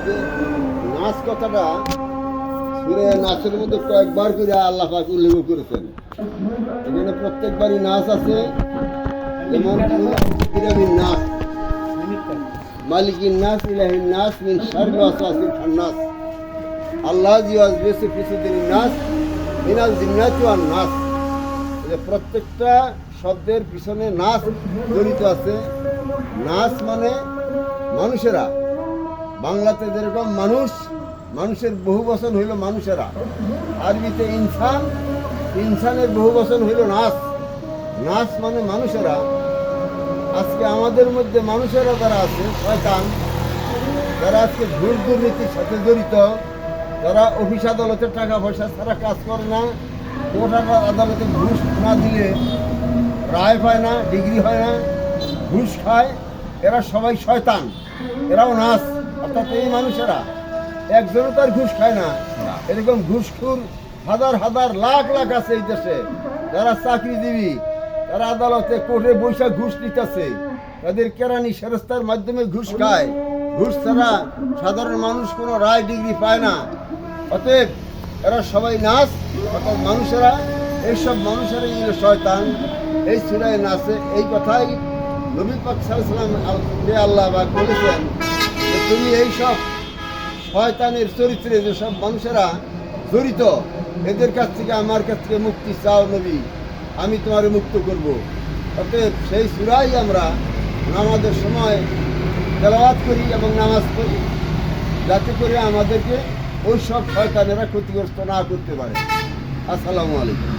যে নাচ কথাটা সূরা নাসের মধ্যে কয়েকবার করে আল্লাহ পাক উল্লেখ করেছেন। এখানে প্রত্যেকবারই নাচ আছে, যেমন ইলাহিন নাস, মালিকিন নাস, ইলাহিন নাস, মিন শাররি ওয়াসওয়াসিল খান্নাস, আল্লাহ জিওয়াজবেসি ফিসুদিন নাস, মিনাল জিন্নাতি ওয়ান নাস। প্রত্যেকটা শব্দের পিছনে নাচ জড়িত আছে। নাচ মানে মানুষেরা, বাংলাতে যেরকম মানুষ, মানুষের বহু বচন হইল মানুষেরা, আরবিতে ইনসান, ইনসানের বহু বচন হইল নাচ। নাচ মানে মানুষেরা। আজকে আমাদের মধ্যে মানুষেরা যারা আছে, শয়তান, যারা আজকে ঘুষ দুর্নীতির সাথে জড়িত, যারা অফিস আদালতে টাকা পয়সা ছাড়া কাজ করে না, কোর্ট আদালতে ঘুষ না দিলে রায় পায় না, ডিগ্রি হয় না, ঘুষ খায়, এরা সবাই শয়তান, এরাও নাচ। অর্থাৎ এই মানুষেরা একজনও তার ঘুষ খায় না। এরকম ঘুষখোর হাজার হাজার লাখ লাখ আছে এই দেশে, যারা চাকরিজীবী, তারা আদালতে কোর্টে বৈশা ঘুষ নিতেছে, তাদের কেরানি সেরেস্তার মাধ্যমে ঘুষ খায়। ঘুষ ছাড়া সাধারণ মানুষ কোনো রায় ডিগ্রি পায় না। অতএব এরা সবাই নাচ, অর্থাৎ মানুষেরা, এইসব মানুষেরাই হলো শয়তান। এই সূরা নাসে এই কথাই নবী পাক সাল্লাল্লাহু আলাইহি ওয়াসাল্লাম আল্লাহ পাক বলেছেন যে তুমি এইসব শয়তানের চরিত্রে যেসব মানুষেরা জড়িত, এদের কাছ থেকে, আমার কাছ থেকে মুক্তি চাও নবী, আমি তোমার মুক্ত করব। অতএব সেই সূরাই আমরা নামাজের সময় তেলাওয়াত করি এবং নামাজ পড়ি, যাতে করে আমাদেরকে ওই সব শয়তানেরা ক্ষতিগ্রস্ত না করতে পারে। আসসালামু আলাইকুম।